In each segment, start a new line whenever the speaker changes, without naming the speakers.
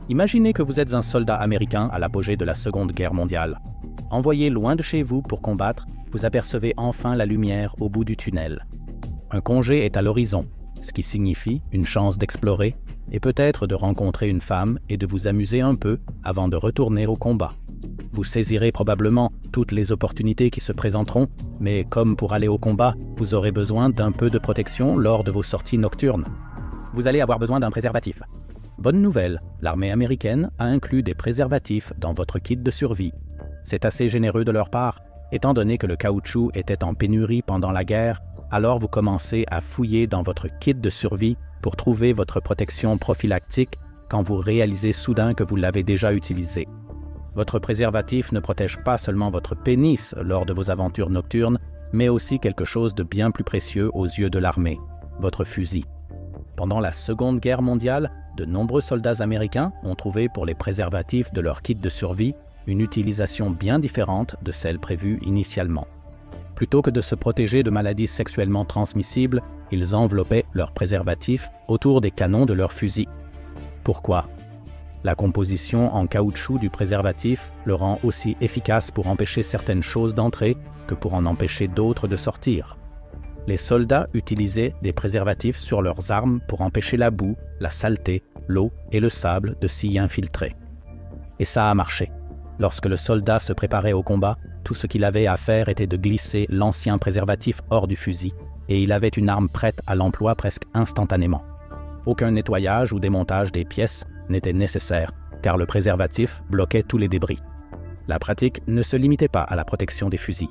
Imaginez que vous êtes un soldat américain à l'apogée de la Seconde Guerre mondiale. Envoyé loin de chez vous pour combattre, vous apercevez enfin la lumière au bout du tunnel. Un congé est à l'horizon, ce qui signifie une chance d'explorer et peut-être de rencontrer une femme et de vous amuser un peu avant de retourner au combat. Vous saisirez probablement toutes les opportunités qui se présenteront, mais comme pour aller au combat, vous aurez besoin d'un peu de protection lors de vos sorties nocturnes. Vous allez avoir besoin d'un préservatif. Bonne nouvelle, l'armée américaine a inclus des préservatifs dans votre kit de survie. C'est assez généreux de leur part, étant donné que le caoutchouc était en pénurie pendant la guerre, alors vous commencez à fouiller dans votre kit de survie pour trouver votre protection prophylactique quand vous réalisez soudain que vous l'avez déjà utilisé. Votre préservatif ne protège pas seulement votre pénis lors de vos aventures nocturnes, mais aussi quelque chose de bien plus précieux aux yeux de l'armée, votre fusil. Pendant la Seconde Guerre mondiale, de nombreux soldats américains ont trouvé pour les préservatifs de leur kit de survie une utilisation bien différente de celle prévue initialement. Plutôt que de se protéger de maladies sexuellement transmissibles, ils enveloppaient leurs préservatifs autour des canons de leurs fusils. Pourquoi? La composition en caoutchouc du préservatif le rend aussi efficace pour empêcher certaines choses d'entrer que pour en empêcher d'autres de sortir. Les soldats utilisaient des préservatifs sur leurs armes pour empêcher la boue, la saleté, l'eau et le sable de s'y infiltrer. Et ça a marché. Lorsque le soldat se préparait au combat, tout ce qu'il avait à faire était de glisser l'ancien préservatif hors du fusil, et il avait une arme prête à l'emploi presque instantanément. Aucun nettoyage ou démontage des pièces n'était nécessaire, car le préservatif bloquait tous les débris. La pratique ne se limitait pas à la protection des fusils.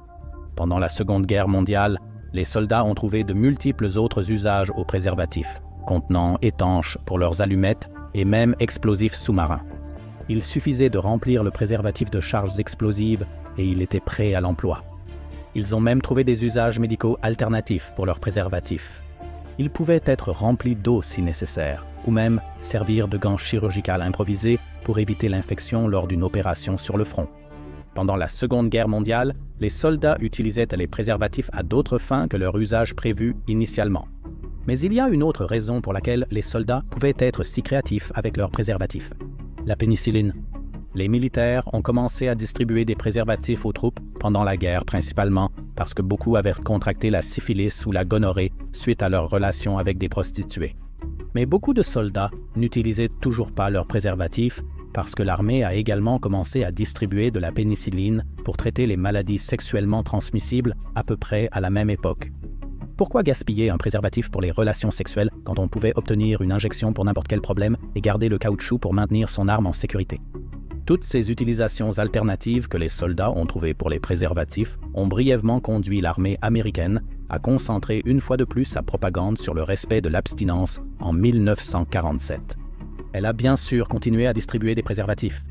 Pendant la Seconde Guerre mondiale, les soldats ont trouvé de multiples autres usages aux préservatifs, contenants étanches pour leurs allumettes et même explosifs sous-marins. Il suffisait de remplir le préservatif de charges explosives et il était prêt à l'emploi. Ils ont même trouvé des usages médicaux alternatifs pour leurs préservatifs. Ils pouvaient être remplis d'eau si nécessaire, ou même servir de gants chirurgicaux improvisés pour éviter l'infection lors d'une opération sur le front. Pendant la Seconde Guerre mondiale, les soldats utilisaient les préservatifs à d'autres fins que leur usage prévu initialement. Mais il y a une autre raison pour laquelle les soldats pouvaient être si créatifs avec leurs préservatifs. La pénicilline. Les militaires ont commencé à distribuer des préservatifs aux troupes pendant la guerre, principalement parce que beaucoup avaient contracté la syphilis ou la gonorrhée suite à leur relation avec des prostituées. Mais beaucoup de soldats n'utilisaient toujours pas leurs préservatifs parce que l'armée a également commencé à distribuer de la pénicilline pour traiter les maladies sexuellement transmissibles à peu près à la même époque. Pourquoi gaspiller un préservatif pour les relations sexuelles quand on pouvait obtenir une injection pour n'importe quel problème et garder le caoutchouc pour maintenir son arme en sécurité? Toutes ces utilisations alternatives que les soldats ont trouvées pour les préservatifs ont brièvement conduit l'armée américaine à concentrer une fois de plus sa propagande sur le respect de l'abstinence en 1947. Elle a bien sûr continué à distribuer des préservatifs.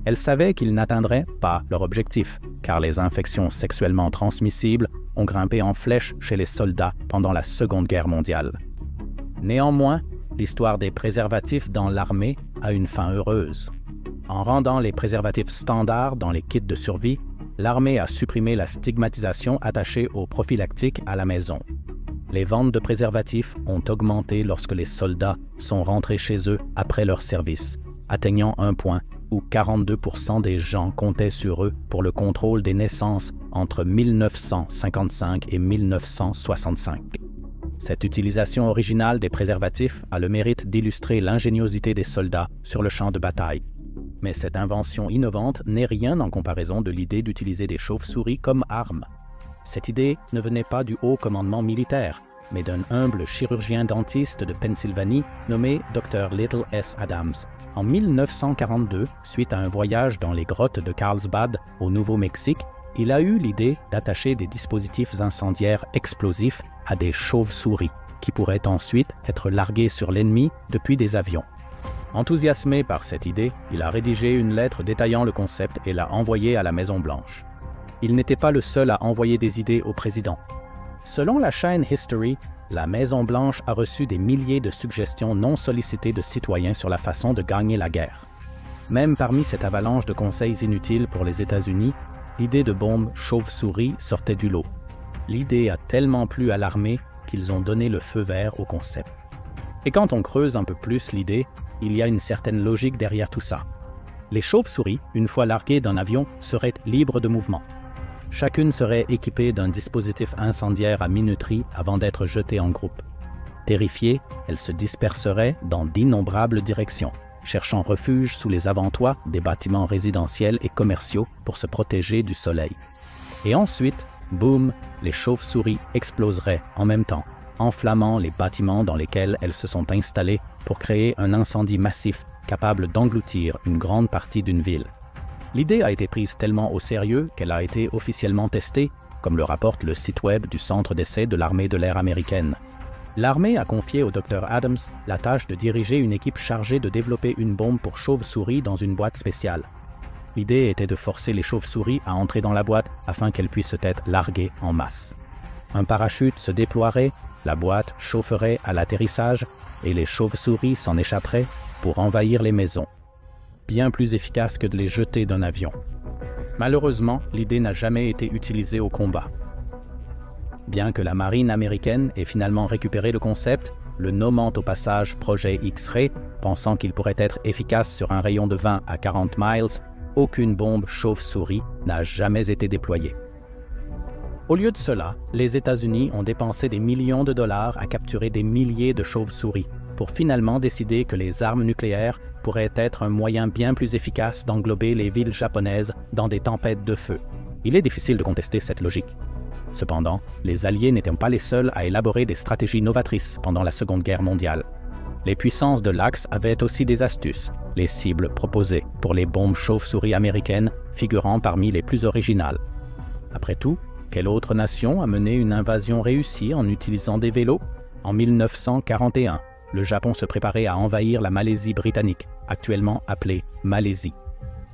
Elle savait qu'ils n'atteindraient pas leur objectif, car les infections sexuellement transmissibles ont grimpé en flèche chez les soldats pendant la Seconde Guerre mondiale. Néanmoins, l'histoire des préservatifs dans l'armée a une fin heureuse. En rendant les préservatifs standards dans les kits de survie, l'armée a supprimé la stigmatisation attachée aux prophylactiques à la maison. Les ventes de préservatifs ont augmenté lorsque les soldats sont rentrés chez eux après leur service, atteignant un point où 42% des gens comptaient sur eux pour le contrôle des naissances entre 1955 et 1965. Cette utilisation originale des préservatifs a le mérite d'illustrer l'ingéniosité des soldats sur le champ de bataille. Mais cette invention innovante n'est rien en comparaison de l'idée d'utiliser des chauves-souris comme armes. Cette idée ne venait pas du haut commandement militaire, mais d'un humble chirurgien dentiste de Pennsylvanie nommé Dr. Little S. Adams. En 1942, suite à un voyage dans les grottes de Carlsbad au Nouveau-Mexique, il a eu l'idée d'attacher des dispositifs incendiaires explosifs à des chauves-souris, qui pourraient ensuite être largués sur l'ennemi depuis des avions. Enthousiasmé par cette idée, il a rédigé une lettre détaillant le concept et l'a envoyée à la Maison-Blanche. Il n'était pas le seul à envoyer des idées au président. Selon la chaîne History, la Maison-Blanche a reçu des milliers de suggestions non sollicitées de citoyens sur la façon de gagner la guerre. Même parmi cette avalanche de conseils inutiles pour les États-Unis, l'idée de bombe chauve-souris sortait du lot. L'idée a tellement plu à l'armée qu'ils ont donné le feu vert au concept. Et quand on creuse un peu plus l'idée, il y a une certaine logique derrière tout ça. Les chauves-souris, une fois larguées d'un avion, seraient libres de mouvement. Chacune serait équipée d'un dispositif incendiaire à minuterie avant d'être jetée en groupe. Terrifiées, elles se disperseraient dans d'innombrables directions, cherchant refuge sous les avant-toits des bâtiments résidentiels et commerciaux pour se protéger du soleil. Et ensuite, boum, les chauves-souris exploseraient en même temps, enflammant les bâtiments dans lesquels elles se sont installées pour créer un incendie massif capable d'engloutir une grande partie d'une ville. L'idée a été prise tellement au sérieux qu'elle a été officiellement testée, comme le rapporte le site web du Centre d'essai de l'armée de l'air américaine. L'armée a confié au Dr Adams la tâche de diriger une équipe chargée de développer une bombe pour chauves-souris dans une boîte spéciale. L'idée était de forcer les chauves-souris à entrer dans la boîte afin qu'elles puissent être larguées en masse. Un parachute se déploierait, la boîte chaufferait à l'atterrissage et les chauves-souris s'en échapperaient pour envahir les maisons. Bien plus efficace que de les jeter d'un avion. Malheureusement, l'idée n'a jamais été utilisée au combat. Bien que la marine américaine ait finalement récupéré le concept, le nommant au passage projet X-Ray, pensant qu'il pourrait être efficace sur un rayon de 20 à 40 miles, aucune bombe chauve-souris n'a jamais été déployée. Au lieu de cela, les États-Unis ont dépensé des millions de dollars à capturer des milliers de chauves-souris, pour finalement décider que les armes nucléaires pourraient être un moyen bien plus efficace d'englober les villes japonaises dans des tempêtes de feu. Il est difficile de contester cette logique. Cependant, les Alliés n'étaient pas les seuls à élaborer des stratégies novatrices pendant la Seconde Guerre mondiale. Les puissances de l'Axe avaient aussi des astuces, les cibles proposées pour les bombes chauves-souris américaines figurant parmi les plus originales. Après tout, quelle autre nation a mené une invasion réussie en utilisant des vélos? En 1941, le Japon se préparait à envahir la Malaisie britannique, actuellement appelée Malaisie.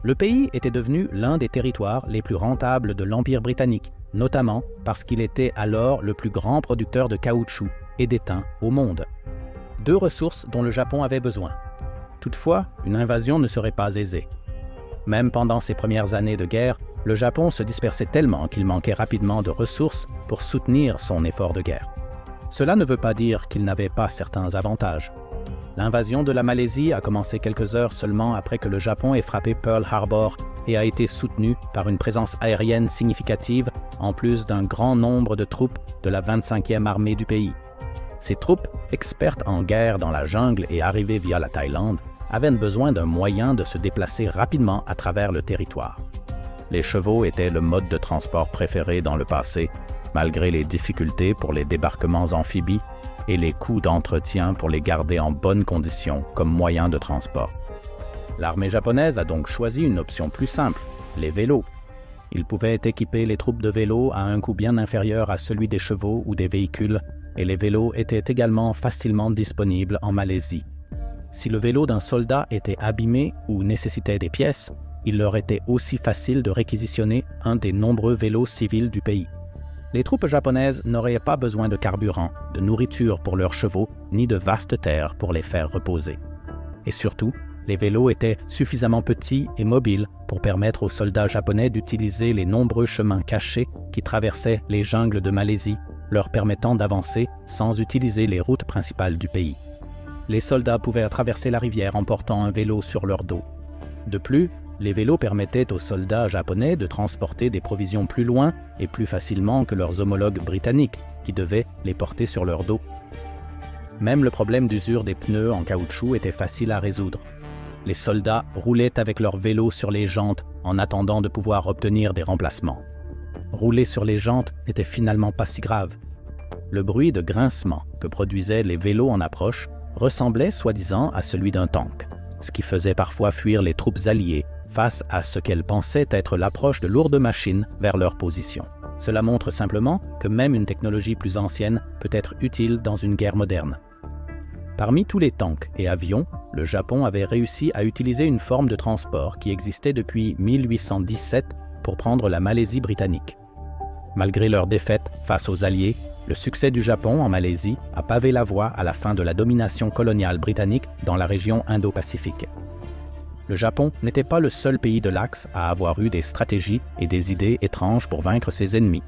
Le pays était devenu l'un des territoires les plus rentables de l'Empire britannique, notamment parce qu'il était alors le plus grand producteur de caoutchouc et d'étain au monde. Deux ressources dont le Japon avait besoin. Toutefois, une invasion ne serait pas aisée. Même pendant ses premières années de guerre, le Japon se dispersait tellement qu'il manquait rapidement de ressources pour soutenir son effort de guerre. Cela ne veut pas dire qu'il n'avait pas certains avantages. L'invasion de la Malaisie a commencé quelques heures seulement après que le Japon ait frappé Pearl Harbor et a été soutenu par une présence aérienne significative en plus d'un grand nombre de troupes de la 25e armée du pays. Ces troupes, expertes en guerre dans la jungle et arrivées via la Thaïlande, avaient besoin d'un moyen de se déplacer rapidement à travers le territoire. Les chevaux étaient le mode de transport préféré dans le passé, malgré les difficultés pour les débarquements amphibies et les coûts d'entretien pour les garder en bonnes conditions comme moyen de transport. L'armée japonaise a donc choisi une option plus simple, les vélos. Ils pouvaient équiper les troupes de vélos à un coût bien inférieur à celui des chevaux ou des véhicules, et les vélos étaient également facilement disponibles en Malaisie. Si le vélo d'un soldat était abîmé ou nécessitait des pièces, il leur était aussi facile de réquisitionner un des nombreux vélos civils du pays. Les troupes japonaises n'auraient pas besoin de carburant, de nourriture pour leurs chevaux, ni de vastes terres pour les faire reposer. Et surtout, les vélos étaient suffisamment petits et mobiles pour permettre aux soldats japonais d'utiliser les nombreux chemins cachés qui traversaient les jungles de Malaisie, leur permettant d'avancer sans utiliser les routes principales du pays. Les soldats pouvaient traverser la rivière en portant un vélo sur leur dos. De plus, les vélos permettaient aux soldats japonais de transporter des provisions plus loin et plus facilement que leurs homologues britanniques, qui devaient les porter sur leur dos. Même le problème d'usure des pneus en caoutchouc était facile à résoudre. Les soldats roulaient avec leurs vélos sur les jantes en attendant de pouvoir obtenir des remplacements. Rouler sur les jantes n'était finalement pas si grave. Le bruit de grincement que produisaient les vélos en approche ressemblait soi-disant à celui d'un tank, ce qui faisait parfois fuir les troupes alliées face à ce qu'elles pensaient être l'approche de lourdes machines vers leur position. Cela montre simplement que même une technologie plus ancienne peut être utile dans une guerre moderne. Parmi tous les tanks et avions, le Japon avait réussi à utiliser une forme de transport qui existait depuis 1817 pour prendre la Malaisie britannique. Malgré leur défaite face aux Alliés, le succès du Japon en Malaisie a pavé la voie à la fin de la domination coloniale britannique dans la région Indo-Pacifique. Le Japon n'était pas le seul pays de l'Axe à avoir eu des stratégies et des idées étranges pour vaincre ses ennemis.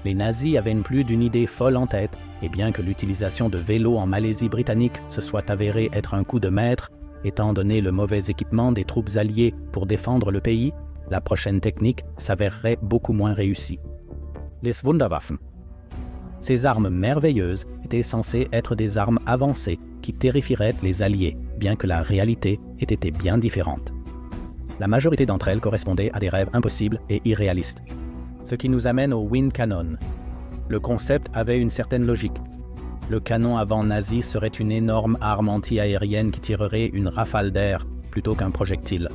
Les nazis avaient plus d'une idée folle en tête, et bien que l'utilisation de vélos en Malaisie britannique se soit avérée être un coup de maître, étant donné le mauvais équipement des troupes alliées pour défendre le pays, la prochaine technique s'avérerait beaucoup moins réussie. Les Wunderwaffen. Ces armes merveilleuses étaient censées être des armes avancées qui terrifieraient les Alliés, bien que la réalité ait été bien différente. La majorité d'entre elles correspondaient à des rêves impossibles et irréalistes. Ce qui nous amène au Wind Cannon. Le concept avait une certaine logique. Le canon à vent nazi serait une énorme arme anti-aérienne qui tirerait une rafale d'air plutôt qu'un projectile.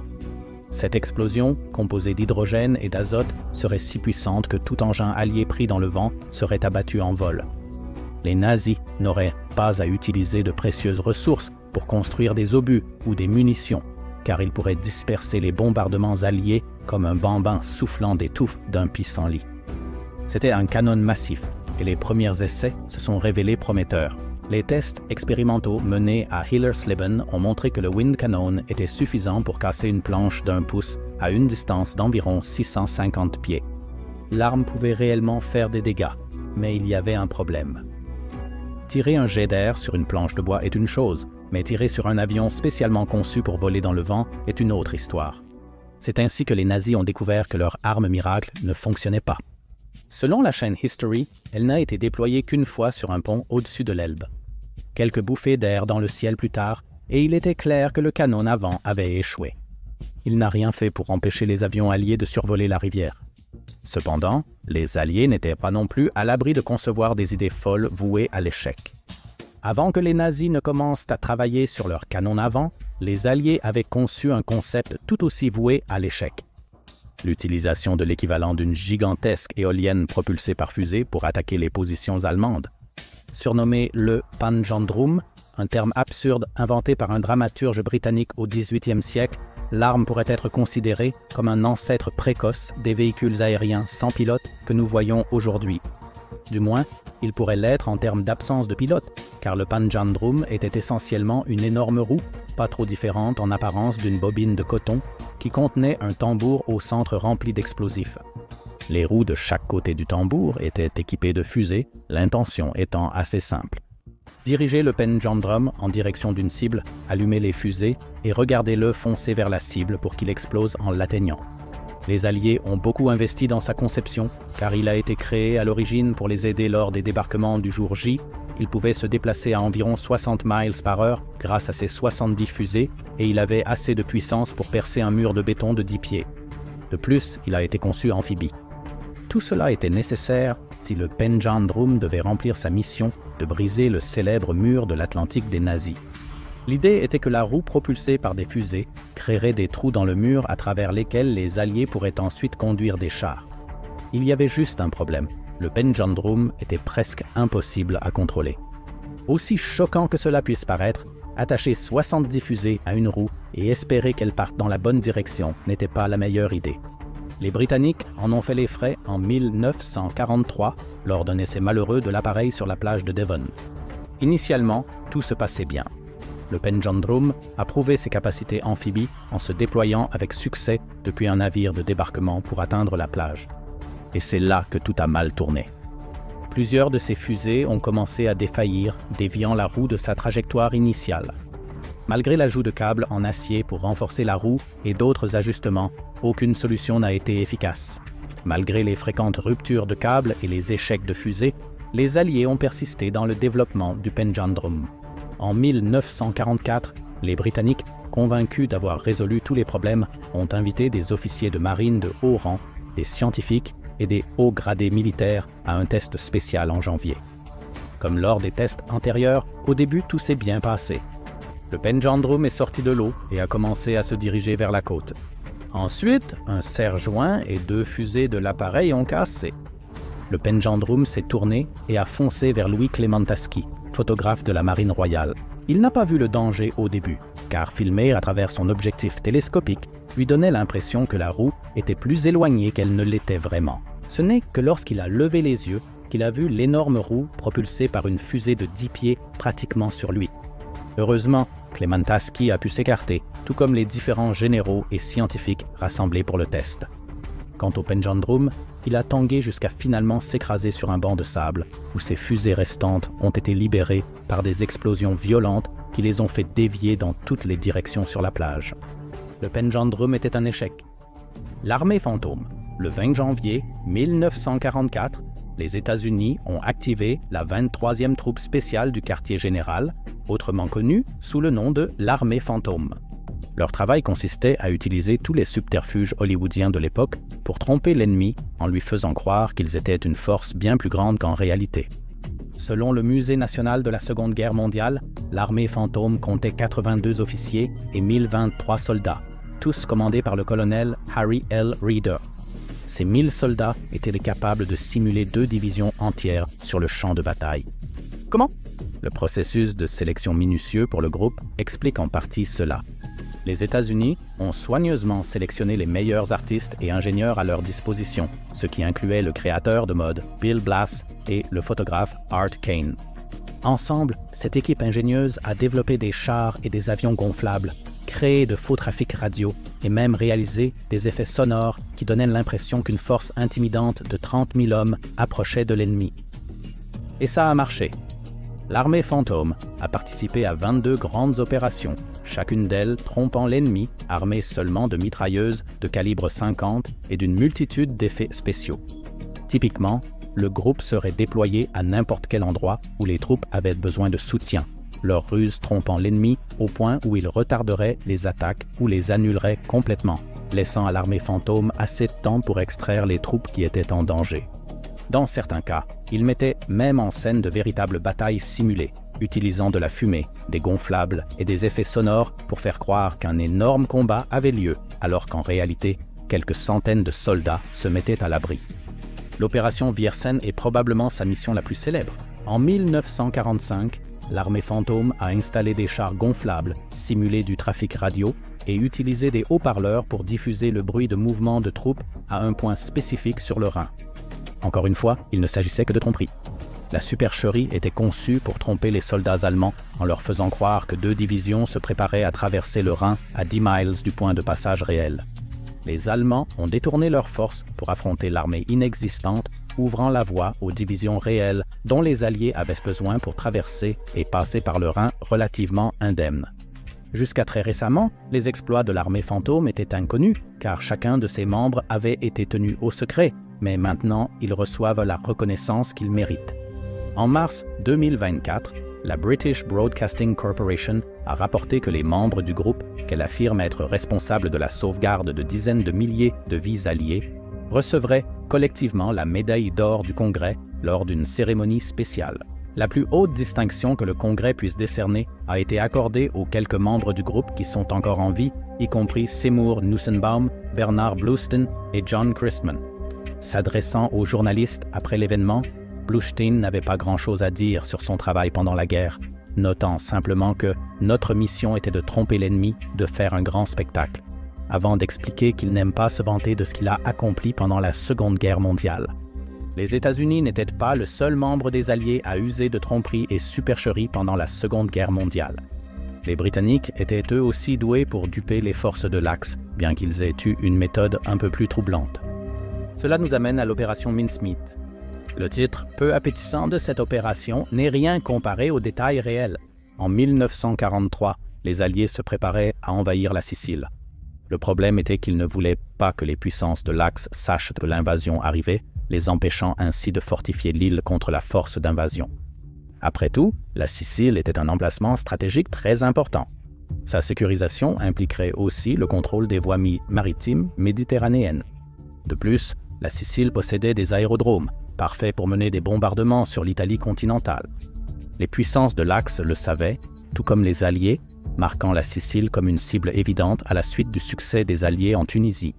Cette explosion, composée d'hydrogène et d'azote, serait si puissante que tout engin allié pris dans le vent serait abattu en vol. Les nazis n'auraient pas à utiliser de précieuses ressources pour construire des obus ou des munitions, car ils pourraient disperser les bombardements alliés comme un bambin soufflant des touffes d'un pissenlit. C'était un canon massif, et les premiers essais se sont révélés prometteurs. Les tests expérimentaux menés à Hillersleben ont montré que le Wind Cannon était suffisant pour casser une planche d'1 pouce à une distance d'environ 650 pieds. L'arme pouvait réellement faire des dégâts, mais il y avait un problème. Tirer un jet d'air sur une planche de bois est une chose, mais tirer sur un avion spécialement conçu pour voler dans le vent est une autre histoire. C'est ainsi que les nazis ont découvert que leur arme miracle ne fonctionnait pas. Selon la chaîne History, elle n'a été déployée qu'une fois sur un pont au-dessus de l'Elbe. Quelques bouffées d'air dans le ciel plus tard, et il était clair que le canon avant avait échoué. Il n'a rien fait pour empêcher les avions alliés de survoler la rivière. Cependant, les Alliés n'étaient pas non plus à l'abri de concevoir des idées folles vouées à l'échec. Avant que les nazis ne commencent à travailler sur leur canon avant, les Alliés avaient conçu un concept tout aussi voué à l'échec. L'utilisation de l'équivalent d'une gigantesque éolienne propulsée par fusée pour attaquer les positions allemandes. Surnommé le Panzerndrum, un terme absurde inventé par un dramaturge britannique au XVIIIe siècle, l'arme pourrait être considérée comme un ancêtre précoce des véhicules aériens sans pilote que nous voyons aujourd'hui. Du moins, il pourrait l'être en termes d'absence de pilote, car le Panzerndrum était essentiellement une énorme roue, pas trop différente en apparence d'une bobine de coton, qui contenait un tambour au centre rempli d'explosifs. Les roues de chaque côté du tambour étaient équipées de fusées, l'intention étant assez simple. Dirigez le Panzerndrum en direction d'une cible, allumez les fusées et regardez-le foncer vers la cible pour qu'il explose en l'atteignant. Les Alliés ont beaucoup investi dans sa conception, car il a été créé à l'origine pour les aider lors des débarquements du jour J. Il pouvait se déplacer à environ 60 miles par heure grâce à ses 70 fusées et il avait assez de puissance pour percer un mur de béton de 10 pieds. De plus, il a été conçu amphibie. Tout cela était nécessaire si le Panzerndrum devait remplir sa mission de briser le célèbre mur de l'Atlantique des nazis. L'idée était que la roue propulsée par des fusées créerait des trous dans le mur à travers lesquels les Alliés pourraient ensuite conduire des chars. Il y avait juste un problème. Le Panzerndrum était presque impossible à contrôler. Aussi choquant que cela puisse paraître, attacher 70 fusées à une roue et espérer qu'elles partent dans la bonne direction n'était pas la meilleure idée. Les Britanniques en ont fait les frais en 1943 lors d'un essai malheureux de l'appareil sur la plage de Devon. Initialement, tout se passait bien. Le Panzerndrum a prouvé ses capacités amphibies en se déployant avec succès depuis un navire de débarquement pour atteindre la plage. Et c'est là que tout a mal tourné. Plusieurs de ces fusées ont commencé à défaillir, déviant la roue de sa trajectoire initiale. Malgré l'ajout de câbles en acier pour renforcer la roue et d'autres ajustements, aucune solution n'a été efficace. Malgré les fréquentes ruptures de câbles et les échecs de fusées, les Alliés ont persisté dans le développement du Panzerndrum. En 1944, les Britanniques, convaincus d'avoir résolu tous les problèmes, ont invité des officiers de marine de haut rang, des scientifiques et des hauts gradés militaires à un test spécial en janvier. Comme lors des tests antérieurs, au début tout s'est bien passé. Le Panzerndrum est sorti de l'eau et a commencé à se diriger vers la côte. Ensuite, un serre-joint et 2 fusées de l'appareil ont cassé. Le Panzerndrum s'est tourné et a foncé vers Louis Clementaschi, photographe de la Marine royale. Il n'a pas vu le danger au début, car filmer à travers son objectif télescopique lui donnait l'impression que la roue était plus éloignée qu'elle ne l'était vraiment. Ce n'est que lorsqu'il a levé les yeux qu'il a vu l'énorme roue propulsée par une fusée de 10 pieds pratiquement sur lui. Heureusement, Clementaschi a pu s'écarter, tout comme les différents généraux et scientifiques rassemblés pour le test. Quant au Panjandrum, il a tangué jusqu'à finalement s'écraser sur un banc de sable, où ses fusées restantes ont été libérées par des explosions violentes qui les ont fait dévier dans toutes les directions sur la plage. Le Panjandrum était un échec. L'armée fantôme. Le 20 janvier 1944, les États-Unis ont activé la 23e troupe spéciale du quartier général, autrement connue sous le nom de l'armée fantôme. Leur travail consistait à utiliser tous les subterfuges hollywoodiens de l'époque pour tromper l'ennemi en lui faisant croire qu'ils étaient une force bien plus grande qu'en réalité. Selon le Musée national de la Seconde Guerre mondiale, l'armée fantôme comptait 82 officiers et 1023 soldats, tous commandés par le colonel Harry L. Reeder. Ces 1000 soldats étaient capables de simuler 2 divisions entières sur le champ de bataille. Comment? Le processus de sélection minutieux pour le groupe explique en partie cela. Les États-Unis ont soigneusement sélectionné les meilleurs artistes et ingénieurs à leur disposition, ce qui incluait le créateur de mode Bill Blass et le photographe Art Kane. Ensemble, cette équipe ingénieuse a développé des chars et des avions gonflables, créé de faux trafics radio et même réalisé des effets sonores qui donnaient l'impression qu'une force intimidante de 30 000 hommes approchait de l'ennemi. Et ça a marché. L'armée fantôme a participé à 22 grandes opérations, chacune d'elles trompant l'ennemi, armé seulement de mitrailleuses de calibre 50 et d'une multitude d'effets spéciaux. Typiquement, le groupe serait déployé à n'importe quel endroit où les troupes avaient besoin de soutien, leur ruse trompant l'ennemi au point où il retarderait les attaques ou les annulerait complètement, laissant à l'armée fantôme assez de temps pour extraire les troupes qui étaient en danger. Dans certains cas, ils mettaient même en scène de véritables batailles simulées, utilisant de la fumée, des gonflables et des effets sonores pour faire croire qu'un énorme combat avait lieu, alors qu'en réalité, quelques centaines de soldats se mettaient à l'abri. L'opération Viersen est probablement sa mission la plus célèbre. En 1945, l'armée fantôme a installé des chars gonflables, simulé du trafic radio et utilisé des haut-parleurs pour diffuser le bruit de mouvement de troupes à un point spécifique sur le Rhin. Encore une fois, il ne s'agissait que de tromperie. La supercherie était conçue pour tromper les soldats allemands en leur faisant croire que 2 divisions se préparaient à traverser le Rhin à 10 miles du point de passage réel. Les Allemands ont détourné leurs forces pour affronter l'armée inexistante, ouvrant la voie aux divisions réelles dont les Alliés avaient besoin pour traverser et passer par le Rhin relativement indemnes. Jusqu'à très récemment, les exploits de l'armée fantôme étaient inconnus, car chacun de ses membres avait été tenu au secret, mais maintenant ils reçoivent la reconnaissance qu'ils méritent. En mars 2024, la British Broadcasting Corporation a rapporté que les membres du groupe, qu'elle affirme être responsables de la sauvegarde de dizaines de milliers de vies alliées, recevraient collectivement la médaille d'or du Congrès lors d'une cérémonie spéciale. La plus haute distinction que le Congrès puisse décerner a été accordée aux quelques membres du groupe qui sont encore en vie, y compris Seymour Nussenbaum, Bernard Bluestein et John Christman. S'adressant aux journalistes après l'événement, Bluestein n'avait pas grand-chose à dire sur son travail pendant la guerre, notant simplement que notre mission était de tromper l'ennemi, de faire un grand spectacle, avant d'expliquer qu'il n'aime pas se vanter de ce qu'il a accompli pendant la Seconde Guerre mondiale. Les États-Unis n'étaient pas le seul membre des Alliés à user de tromperie et supercherie pendant la Seconde Guerre mondiale. Les Britanniques étaient eux aussi doués pour duper les forces de l'Axe, bien qu'ils aient eu une méthode un peu plus troublante. Cela nous amène à l'opération Mincemeat. Le titre peu appétissant de cette opération n'est rien comparé aux détails réels. En 1943, les Alliés se préparaient à envahir la Sicile. Le problème était qu'ils ne voulaient pas que les puissances de l'Axe sachent que l'invasion arrivait, les empêchant ainsi de fortifier l'île contre la force d'invasion. Après tout, la Sicile était un emplacement stratégique très important. Sa sécurisation impliquerait aussi le contrôle des voies maritimes méditerranéennes. De plus, la Sicile possédait des aérodromes, parfaits pour mener des bombardements sur l'Italie continentale. Les puissances de l'Axe le savaient, tout comme les Alliés, marquant la Sicile comme une cible évidente à la suite du succès des Alliés en Tunisie.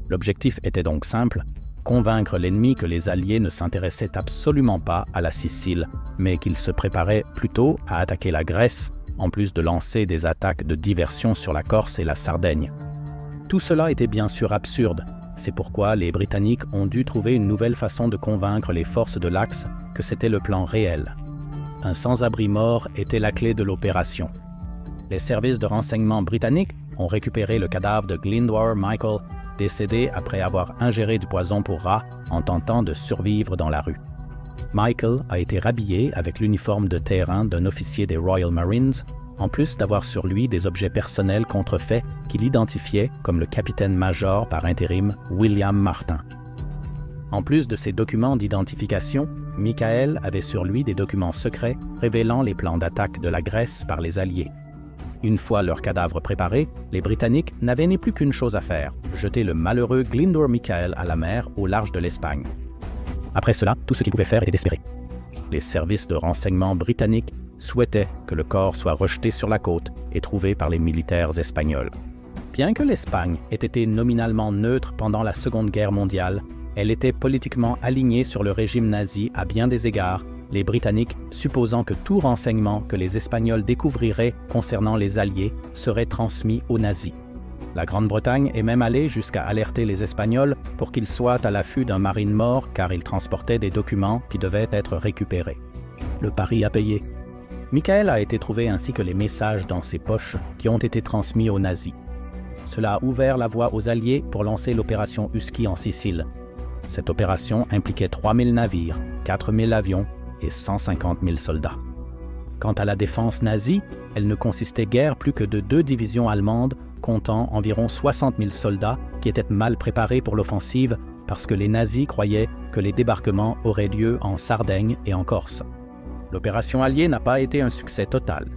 L'objectif était donc simple, convaincre l'ennemi que les Alliés ne s'intéressaient absolument pas à la Sicile, mais qu'ils se préparaient plutôt à attaquer la Grèce, en plus de lancer des attaques de diversion sur la Corse et la Sardaigne. Tout cela était bien sûr absurde. C'est pourquoi les Britanniques ont dû trouver une nouvelle façon de convaincre les forces de l'Axe que c'était le plan réel. Un sans-abri mort était la clé de l'opération. Les services de renseignement britanniques ont récupéré le cadavre de Glyndwr Michael, décédé après avoir ingéré du poison pour rats en tentant de survivre dans la rue. Michael a été rhabillé avec l'uniforme de terrain d'un officier des Royal Marines, en plus d'avoir sur lui des objets personnels contrefaits qui l'identifiaient comme le capitaine-major par intérim William Martin. En plus de ces documents d'identification, Michael avait sur lui des documents secrets révélant les plans d'attaque de la Grèce par les Alliés. Une fois leur cadavre préparé, les Britanniques n'avaient ni plus qu'une chose à faire, jeter le malheureux Glyndwr Michael à la mer au large de l'Espagne. Après cela, tout ce qu'ils pouvaient faire était d'espérer. Les services de renseignement britanniques souhaitaient que le corps soit rejeté sur la côte et trouvé par les militaires espagnols. Bien que l'Espagne ait été nominalement neutre pendant la Seconde Guerre mondiale, elle était politiquement alignée sur le régime nazi à bien des égards, les Britanniques supposant que tout renseignement que les Espagnols découvriraient concernant les Alliés serait transmis aux nazis. La Grande-Bretagne est même allée jusqu'à alerter les Espagnols pour qu'ils soient à l'affût d'un marine mort car ils transportaient des documents qui devaient être récupérés. Le pari a payé. Michael a été trouvé ainsi que les messages dans ses poches qui ont été transmis aux nazis. Cela a ouvert la voie aux Alliés pour lancer l'opération Husky en Sicile. Cette opération impliquait 3000 navires, 4000 avions et 150 000 soldats. Quant à la défense nazie, elle ne consistait guère plus que de 2 divisions allemandes comptant environ 60 000 soldats qui étaient mal préparés pour l'offensive parce que les nazis croyaient que les débarquements auraient lieu en Sardaigne et en Corse. L'opération alliée n'a pas été un succès total.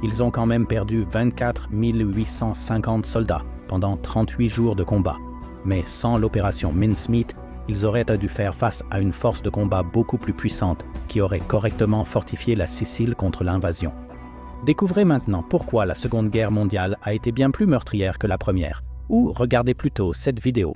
Ils ont quand même perdu 24 850 soldats pendant 38 jours de combat. Mais sans l'opération Mincemeat, ils auraient dû faire face à une force de combat beaucoup plus puissante qui aurait correctement fortifié la Sicile contre l'invasion. Découvrez maintenant pourquoi la Seconde Guerre mondiale a été bien plus meurtrière que la première, ou regardez plutôt cette vidéo.